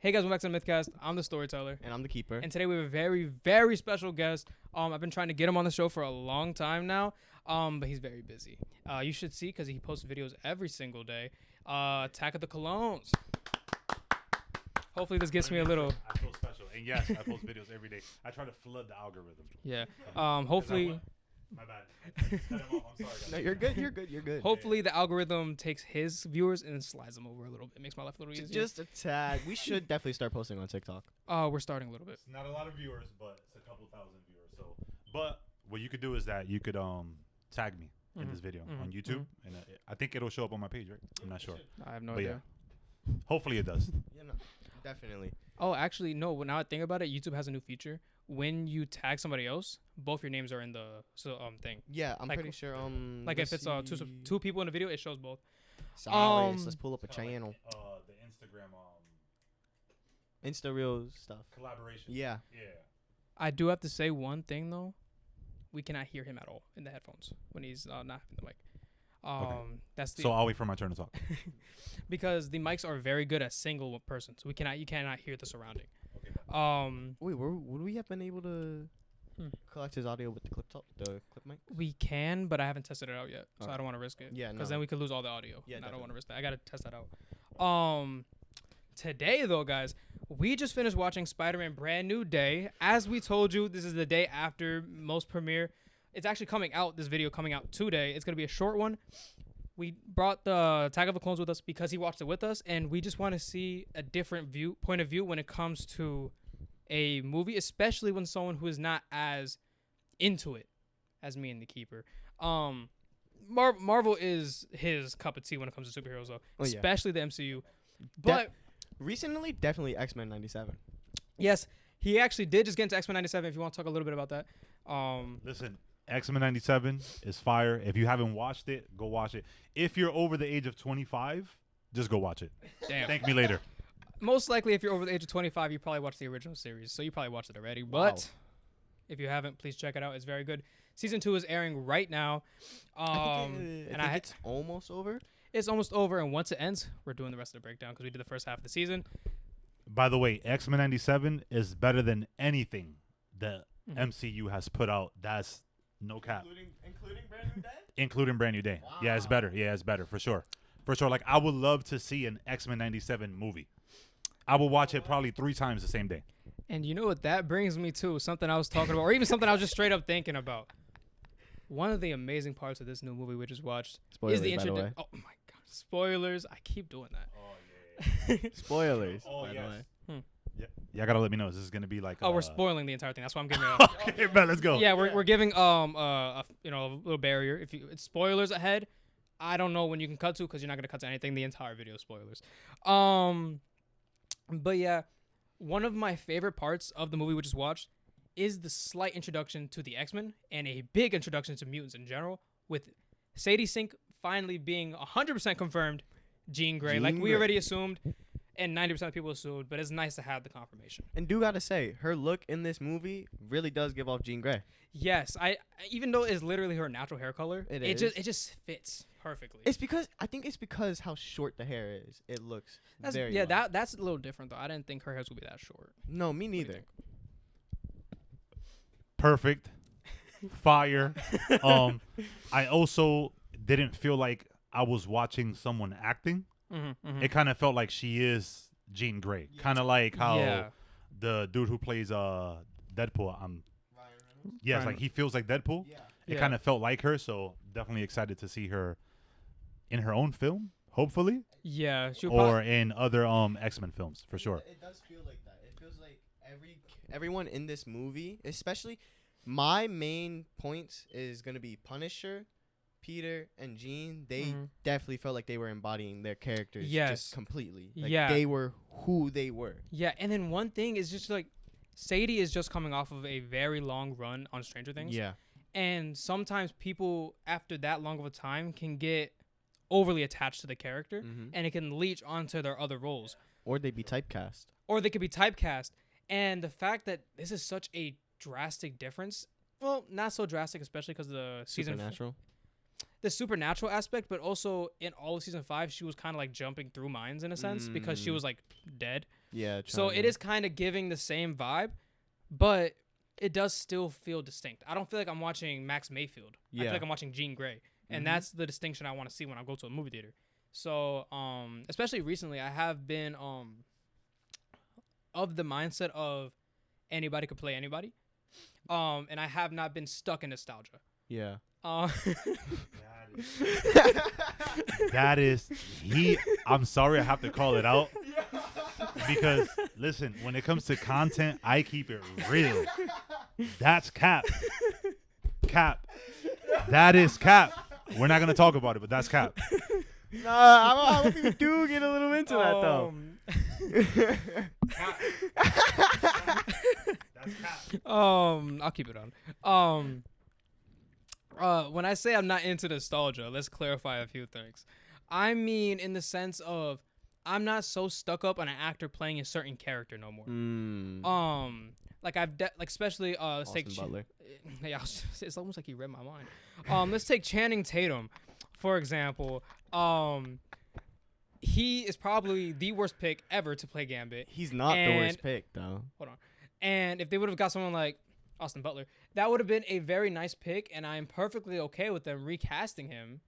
Hey guys, welcome back to the Mythcast. I'm the storyteller. And I'm the keeper. And today we have a very, very special guest. I've been trying to get him on the show for a long time now, but he's very busy. You should see because he posts videos every single day. Attack of the Clones. Hopefully this gets me a little... I feel special. And yes, I post videos every day. I try to flood the algorithm. Yeah. Hopefully... My bad. I'm sorry, guys. No, you're good. You're good. You're good. Hopefully the algorithm takes his viewers and slides them over a little bit. Makes my life a little easier. Just a tad. We should definitely start posting on TikTok. We're starting a little bit. It's not a lot of viewers, but it's a couple thousand viewers. So, but what you could do is that you could tag me in this video on YouTube, and I think it'll show up on my page, right? I'm not sure. I have no But idea. yeah, hopefully it does. Yeah, no, definitely. Oh, actually, no. Now I think about it, YouTube has a new feature. When you tag somebody else, both your names are in the thing. Yeah, I'm Like- pretty sure. Like if it's two people in the video, it shows both. Sorry, let's pull up a channel. The Instagram Insta Reels stuff. collaboration. Yeah. Yeah. I do have to say one thing though. We cannot hear him at all in the headphones when he's not having the mic. That's the So I'll wait for my turn to talk. because the mics are very good at single person, so you cannot hear the surrounding. Okay. Wait, would we have been able to Hmm. collect his audio with the clip mic? We can, but I haven't tested it out yet, so I Alright. don't want to risk it. Yeah, Because no. then we could lose all the audio. Yeah, and I don't want to definitely. risk that. I gotta test that out. Today though, guys, we just finished watching Spider-Man: Brand New Day. As we told you, this is the day after most premiere. It's actually coming out. This video coming out today. It's gonna be a short one. We brought the Attack of the Clones with us because he watched it with us, and we just want to see a different point of view when it comes to a movie, especially when someone who is not as into it as me and the keeper. Marvel is his cup of tea when it comes to superheroes, though, Oh, yeah. especially the MCU. But Recently, definitely X-Men 97. yes, he actually did just get into X-Men 97. If you want to talk a little bit about that, Listen, X-Men 97 is fire. If you haven't watched it, go watch it. If you're over the age of 25, just go watch it. damn. Thank me later. Most likely, if you're over the age of 25, you probably watched the original series, so you probably watched it already. Wow. But if you haven't, please check it out. It's very good. Season 2 is airing right now. I think it's almost over. It's almost over, and once it ends, we're doing the rest of the breakdown because we did the first half of the season. By the way, X-Men 97 is better than anything that Mhm. MCU has put out. That's no cap. Including Brand New Day? Including Brand New Day. Yeah, it's better. Yeah, it's better for sure. For sure. Like, I would love to see an X-Men 97 movie. I will watch it probably 3 times the same day. And you know what that brings me to? Something I was talking about, or even something I was just straight up thinking about. One of the amazing parts of this new movie we just watched Spoilers, is the by the way. introduction. Oh my god, spoilers! I keep doing that. Oh, yeah. Spoilers. Oh, by the yes. way. Yeah, y'all gotta let me know. This is gonna be like. Oh, we're spoiling the entire thing. That's why I'm giving. Okay, man, let's go. Yeah, we're giving a little barrier. If you it's spoilers ahead, I don't know when you can cut to because you're not gonna cut to anything. The entire video is spoilers. But yeah, one of my favorite parts of the movie we just watched is the slight introduction to the X-Men and a big introduction to mutants in general, with Sadie Sink finally being 100% confirmed Jean Grey, like Jean we Grey. already assumed, and 90% of people assumed. But it's nice to have the confirmation. And do gotta say, her look in this movie really does give off Jean Grey. Yes, even though it's literally her natural hair color, It it is. just fits perfectly. I think it's because how short the hair is. It looks very long. That's a little different though. I didn't think her hair would be that short. No, me What do you neither. think? Perfect. Fire. I also didn't feel like I was watching someone acting. It kind of felt like she is Jean Grey. Kind of like how Yeah. the dude who plays Deadpool. Yes, Ryan- like he feels like Deadpool. It Yeah. kind of felt like her, so definitely excited to see her in her own film, hopefully, Yeah, she would or probably, in other X-Men films for sure. It does feel like that. It feels like everyone in this movie, especially my main point is gonna be Punisher, Peter, and Jean. They Mhm. definitely felt like they were embodying their characters Yes. just completely. Like Yeah. they were who they were. yeah. And then one thing is just like Sadie is just coming off of a very long run on Stranger Things. Yeah. And sometimes people after that long of a time can get overly attached to the character, Mhm. and it can leech onto their other roles, Or they'd be typecast. or they could be typecast. And the fact that this is such a drastic difference, well, not so drastic, especially because the season Supernatural. the supernatural aspect, but also in all of season 5, she was kind of like jumping through minds in a sense because she was like dead. Yeah. So China. it is kind of giving the same vibe, but it does still feel distinct. I don't feel like I'm watching Max Mayfield. I Yeah. feel like I'm watching Jean Grey, and Mhm. that's the distinction I want to see when I go to a movie theater. So, especially recently, I have been of the mindset of anybody could play anybody, and I have not been stuck in nostalgia. Yeah. That is he. I'm sorry, I have to call it out because listen, when it comes to content, I keep it real. That's cap. Cap. That is cap. We're not gonna talk about it, but that's cap. Nah, I hope you do get a little into that though. That's cap. I'll keep it on. When I say I'm not into nostalgia, let's clarify a few things. I mean, in the sense of, I'm not so stuck up on an actor playing a certain character no more. Like like especially let's Austin take Butler. Yeah, it's almost like he read my mind. Let's take Channing Tatum, for example. He is probably the worst pick ever to play Gambit. He's not the And- worst pick though. Hold on. And if they would have got someone like Austin Butler, that would have been a very nice pick, and I'm perfectly okay with them recasting him.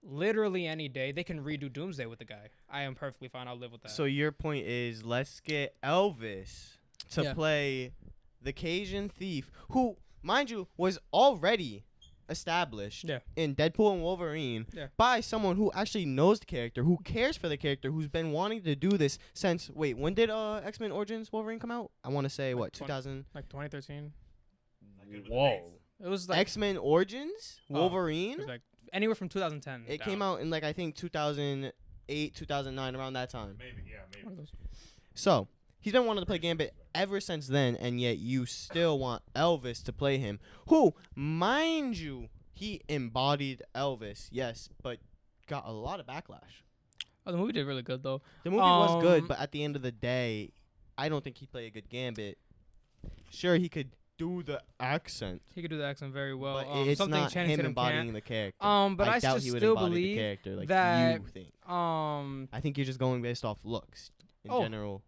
Literally any day, they can redo Doomsday with the guy. I am perfectly fine. I'll live with that. So your point is, let's get Elvis to Yeah. play the Cajun thief, who, mind you, was already established Yeah. in Deadpool and Wolverine Yeah. by someone who actually knows the character, who cares for the character, who's been wanting to do this since. Wait, when did X-Men Origins Wolverine come out? I want to say what 20 2000. like 2013. Whoa. It was like X-Men Origins it Wolverine. was like anywhere from 2010. It down. came out in like I think 2008, 2009, around that time. Maybe, yeah, One of maybe. those. So he's been wanting to play Gambit ever since then, and yet you still want Elvis to play him. Who, mind you, he embodied Elvis, yes, but got a lot of backlash. Oh, the movie did really good though. The movie was good, Um, but at the end of the day, I don't think he played a good Gambit. Sure, he could do the accent, He could do the accent very well. but it's something not Channing him Tatum embodying can't. the character. But I doubt just he would still embody the believe character like that, you think. I I think you're just going based off looks in Oh, general.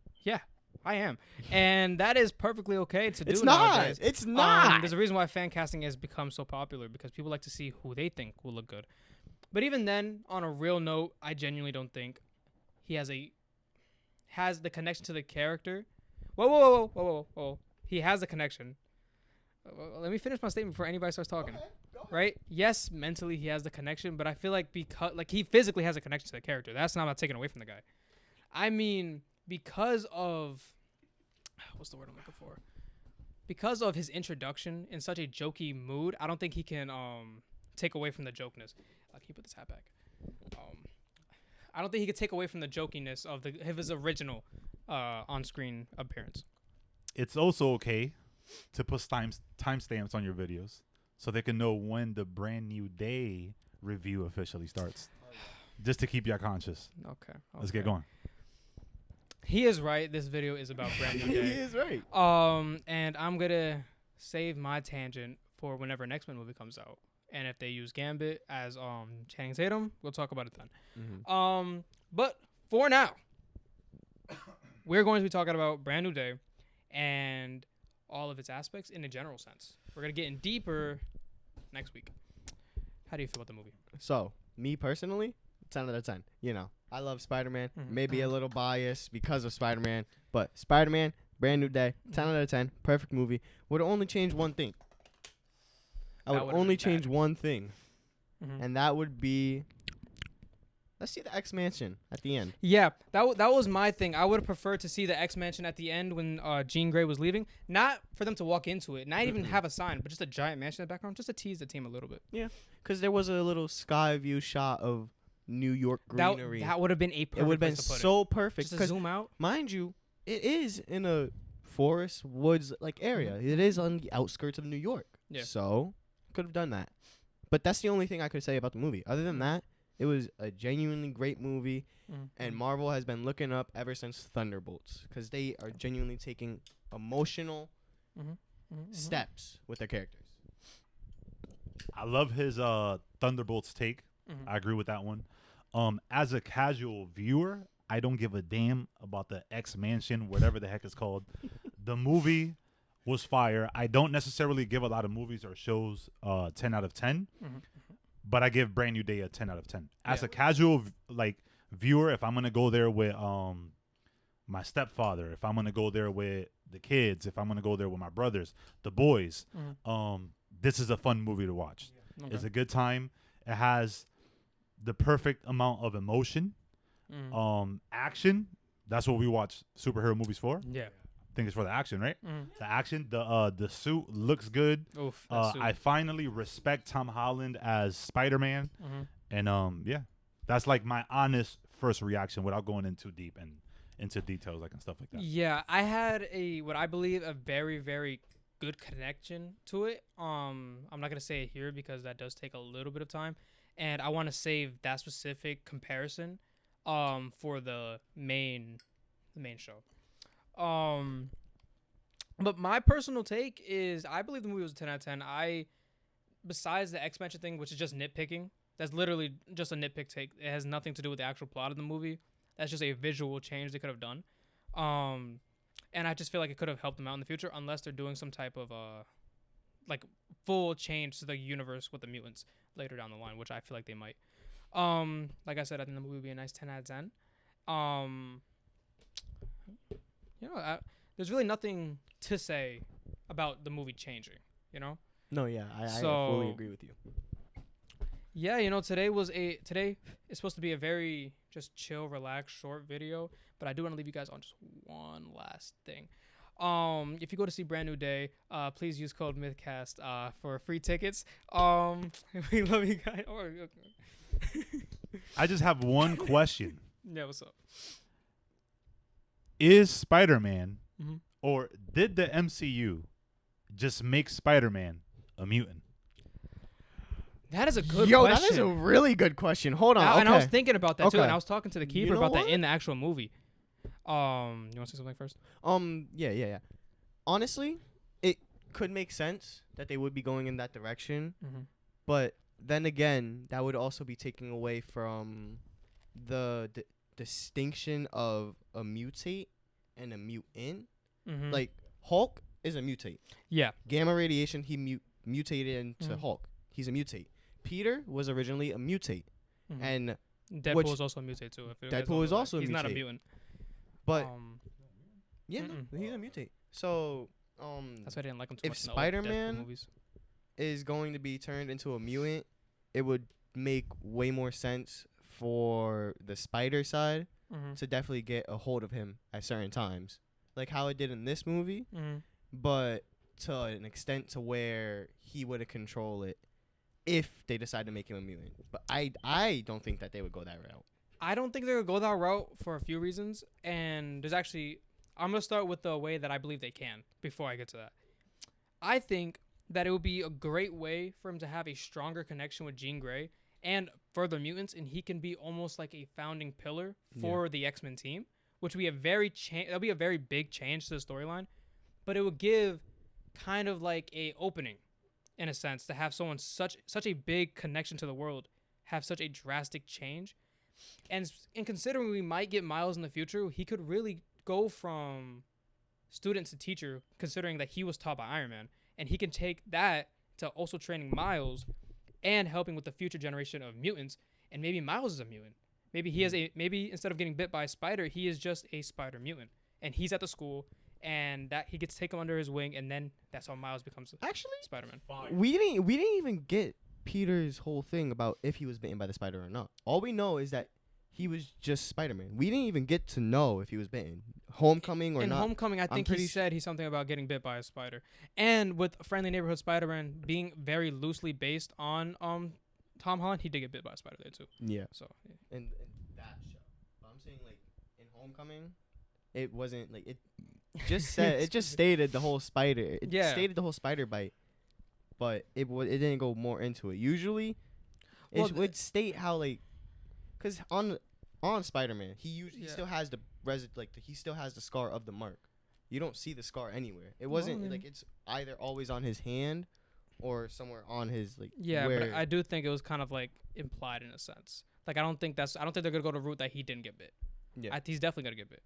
am, and that is perfectly okay to do It's not. nowadays. It's not. There's a reason why fan casting has become so popular, because people like to see who they think will look good. But even then, on a real note, I genuinely don't think he has the connection to the character. Whoa. He has a connection. Let me finish my statement before anybody starts talking. Right? Yes, mentally he has the connection, but I feel like because he physically has a connection to the character. That's not taken away from the guy. I mean, because of what's the word I'm looking for? Because of his introduction in such a jokey mood, I don't think he can take away from the jokeness. Can you put this hat back? I don't think he could take away from the jokiness of his original on-screen appearance. It's also okay to put timestamps on your videos so they can know when the brand new day review officially starts. Just to keep you conscious. Okay. Let's get going. He is right. This video is about brand new He day. is right. And I'm gonna save my tangent for whenever an X-Men movie comes out. And if they use Gambit as Channing Tatum, we'll talk about it then. Mm-hmm. But for now, we're going to be talking about Brand New Day and all of its aspects in a general sense. We're gonna get in deeper next week. How do you feel about the movie? So, me personally, 10 out of 10. You know, I love Spider-Man. Mhm. Maybe a little biased because of Spider-Man. But Spider-Man, Brand New Day, 10 out of 10. Perfect movie. Would only change one thing. I That would would've only been change bad. one thing. Mhm. And that would be... Let's see the X-Mansion at the end. Yeah, that was my thing. I would have preferred to see the X-Mansion at the end when Jean Grey was leaving. Not for them to walk into it, not even Mm-mm. have a sign, but just a giant mansion in the background, just to tease the team a little bit. Because there was a little sky view shot of New York greenery. That would have been a perfect it would have been place to put so it. perfect. Just to Because, zoom out. mind you, it is in a forest, woods like area. It is on the outskirts of New York. Yeah. So, could have done that. But that's the only thing I could say about the movie. Other than that, it was a genuinely great movie. Mhm. And Marvel has been looking up ever since Thunderbolts. Because they are genuinely taking emotional Mhm. steps with their characters. I love his Thunderbolts take. Mhm. I agree with that one. As a casual viewer, I don't give a damn about the X Mansion, whatever the heck it's called. The movie was fire. I don't necessarily give a lot of movies or shows 10 out of 10, but I give Brand New Day a 10 out of 10. As a casual viewer, if I'm gonna go there with my stepfather, if I'm gonna go there with the kids, if I'm gonna go there with my brothers, the boys, this is a fun movie to watch. Okay. It's a good time. It has the perfect amount of emotion, action. That's what we watch superhero movies for. Yeah, I think it's for the action, right? The action. The suit looks good. Oof, I finally respect Tom Holland as Spider-Man, and yeah, that's like my honest first reaction without going in too deep and into details and stuff like that. Yeah, I had what I believe a very, very good connection to it. I'm not gonna say it here because that does take a little bit of time, and I want to save that specific comparison for the main show. But my personal take is I believe the movie was a 10 out of 10. Besides the X-Mention thing, which is just nitpicking, that's literally just a nitpick take. It has nothing to do with the actual plot of the movie. That's just a visual change they could have done. And I just feel like it could have helped them out in the future unless they're doing some type of like full change to the universe with the mutants later down the line, which I feel like they might. Like I said, I think the movie would be a nice 10 out of 10. There's really nothing to say about the movie changing, you know? No, yeah, I fully agree with you. Yeah, today is supposed to be a very just chill, relaxed, short video, but I do want to leave you guys on just one last thing. If you go to see Brand New Day, please use code MythCast for free tickets. We love you guys. I just have one question. Yeah, what's up? Is Spider-Man or did the MCU just make Spider-Man a mutant? That is a good question. That is a really good question. Hold on. And I was thinking about that too, and I was talking to the keeper about what? that in the actual movie. You want to say something first? Yeah. Honestly, it could make sense that they would be going in that direction, but then again, that would also be taking away from the distinction of a mutate and a mutant. Like Hulk is a mutate. Yeah. Gamma radiation, he mutated into Hulk. He's a mutate. Peter was originally a mutate, and Deadpool is also a mutate too. Deadpool is also a mutate. He's not a mutant. But he's a mutate. So that's why I didn't like him too if much. If Spider-Man is going to be turned into a mutant, it would make way more sense for the Spider side to definitely get a hold of him at certain times, like how it did in this movie, but to an extent to where he would control it if they decide to make him a mutant. But I don't think that they would go that route. I don't think they're going to go that route for a few reasons. And I'm going to start with the way that I believe they can before I get to that. I think that it would be a great way for him to have a stronger connection with Jean Grey and further mutants, and he can be almost like a founding pillar for the X-Men team, which would be that'll be a very big change to the storyline. But it would give kind of like a opening, in a sense, to have someone such a big connection to the world have such a drastic change. And considering we might get Miles in the future, he could really go from student to teacher, considering that he was taught by Iron Man. And he can take that to also training Miles and helping with the future generation of mutants. And maybe Miles is a mutant. Maybe instead of getting bit by a spider, he is just a spider mutant. And he's at the school, and that he gets to take him under his wing, and then that's how Miles becomes Spider-Man. We didn't even get Peter's whole thing about if he was bitten by the spider or not. All we know is that he was just Spider-Man. We didn't even get to know if he was bitten. Homecoming or in not. In Homecoming, I think he said he's something about getting bit by a spider. And with Friendly Neighborhood Spider-Man being very loosely based on Tom Holland, he did get bit by a spider there too. Yeah. So in that show. But I'm saying like in Homecoming, it wasn't like it just said it just stated the whole spider. It stated the whole spider bite. But it didn't go more into it. Usually it would state how like cuz on Spider-Man, he still has the he still has the scar of the mark. You don't see the scar anywhere. It wasn't like it's either always on his hand or somewhere on his like. Yeah, but I do think it was kind of like implied in a sense. Like I don't think they're gonna go the route that he didn't get bit. Yeah. He's definitely gonna get bit.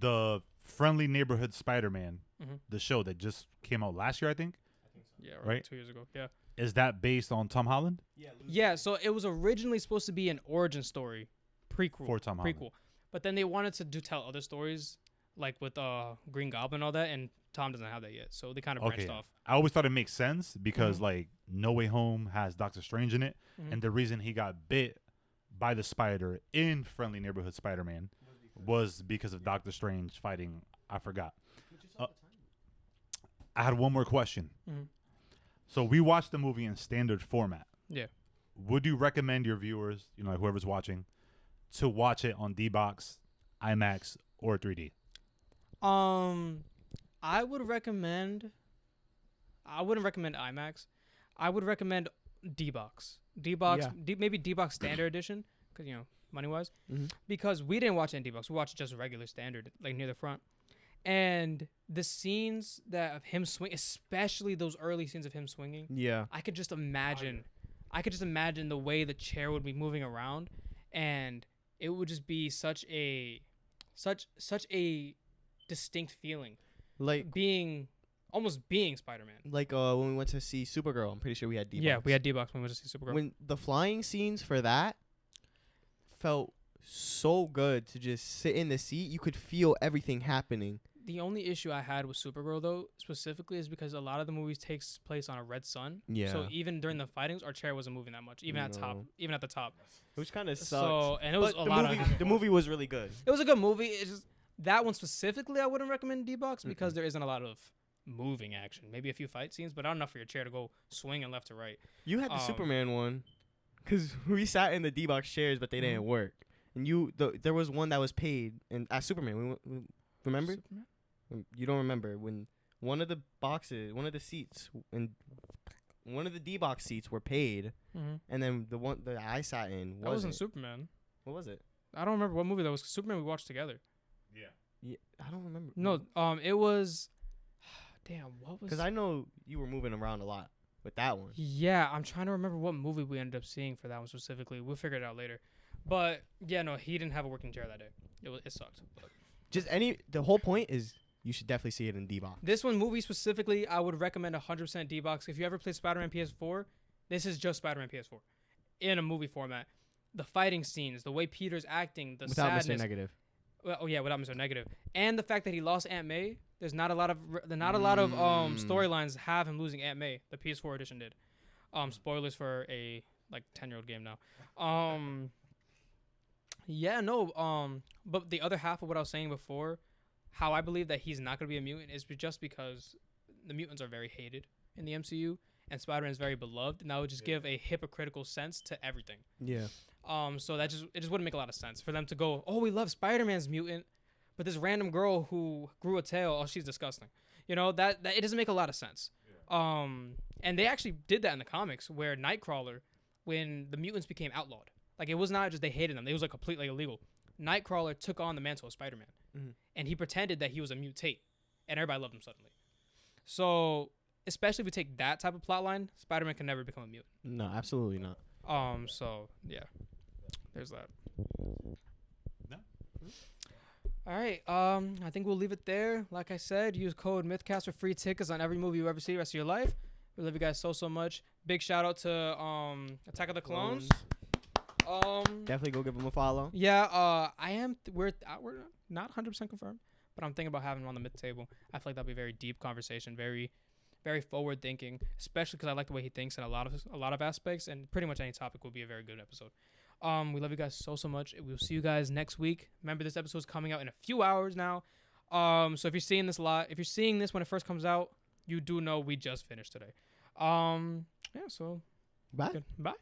The Friendly Neighborhood Spider-Man, Mhm. the show that just came out last year, I think. Yeah, Right. 2 years ago. Yeah. Is that based on Tom Holland? Yeah. So it was originally supposed to be an origin story, prequel For Tom Holland. prequel, but then they wanted to tell other stories, like with Green Goblin and all that, and Tom doesn't have that yet, so they kind of branched off. I always thought it makes sense because Mhm. like No Way Home has Doctor Strange in it, Mhm. and the reason he got bit by the spider in Friendly Neighborhood Spider-Man was because of Doctor Strange fighting. I forgot. I had one more question. Mhm. So we watched the movie in standard format. Yeah. Would you recommend your viewers, you know, like whoever's watching, to watch it on D-Box, IMAX, or 3D? I would recommend. I wouldn't recommend IMAX. I would recommend D-Box. D-Box, Yeah. maybe D-Box Standard Edition, because money wise. Mhm. Because we didn't watch it in D-Box. We watched just regular standard, like near the front. And the scenes that of him swing, especially those early scenes of him swinging, Yeah. I could just imagine. I could just imagine the way the chair would be moving around, and it would just be such a distinct feeling, Like almost being Spider-Man. when we went to see Supergirl, I'm pretty sure we had D-Box. Yeah, we had D-Box when we went to see Supergirl. When the flying scenes for that felt so good to just sit in the seat, you could feel everything happening. The only issue I had with Supergirl, though, specifically, is because a lot of the movies takes place on a red sun. Yeah. So even during the fightings, our chair wasn't moving that much, even at the top. Which kind of sucks. So and it was But a the lot movie, of. the movie was really good. It was a good movie. It's just that one specifically, I wouldn't recommend D-Box because Mm-mm. there isn't a lot of moving action. Maybe a few fight scenes, but not enough for your chair to go swinging left to right. You had the Um, Superman one, because we sat in the D-Box chairs, but they didn't work. And there was one that was paid, and at Superman, we remember? Superman? You don't remember when one of the seats, and one of the D-Box seats were paid, Mm-hmm. and then the one that I sat in That wasn't wasn't. Superman. What was it? I don't remember what movie that was. Superman we watched together. Yeah, I don't remember. No, it was. Damn, what was? Because I know you were moving around a lot with that one. Yeah, I'm trying to remember what movie we ended up seeing for that one specifically. We'll figure it out later. But yeah, no, he didn't have a working chair that day. It sucked. But The whole point is you should definitely see it in D-Box. this one movie specifically, I would recommend 100% D-Box. If you ever played Spider-Man PS4, this is just Spider-Man PS4 in a movie format. The fighting scenes, the way Peter's acting, the Without sadness. Mr. Negative. Well, oh yeah, without Mr. Negative, and the fact that he lost Aunt May. There's not a lot of storylines have him losing Aunt May. The PS4 edition did. Spoilers for a 10-year-old game now. Yeah, no. But the other half of what I was saying before, how I believe that he's not gonna be a mutant is just because the mutants are very hated in the MCU, and Spider-Man is very beloved, and that would just give a hypocritical sense to everything. Yeah. So it just wouldn't make a lot of sense for them to go, oh, we love Spider-Man's mutant, but this random girl who grew a tail, oh, she's disgusting. That it doesn't make a lot of sense. And they actually did that in the comics where Nightcrawler, when the mutants became outlawed, it was not just they hated them, it was completely illegal. Nightcrawler took on the mantle of Spider-Man, and he pretended that he was a mutate, and everybody loved him suddenly. So, especially if we take that type of plot line, Spider-Man can never become a mutant. No, absolutely not. So yeah, there's that. No. All right. I think we'll leave it there. Like I said, use code MythCast for free tickets on every movie you ever see the rest of your life. We love you guys so much. Big shout out to Attack of the Clones. Definitely go give them a follow. Yeah. We're not 100% confirmed, but I'm thinking about having him on the myth table. I feel like that'd be a very deep conversation, very, very forward thinking, especially because I like the way he thinks in a lot of aspects, and pretty much any topic would be a very good episode. We love you guys so much. We'll see you guys next week. Remember, this episode is coming out in a few hours now. So if you're seeing this when it first comes out, you do know we just finished today. Yeah. So Bye. good. Bye.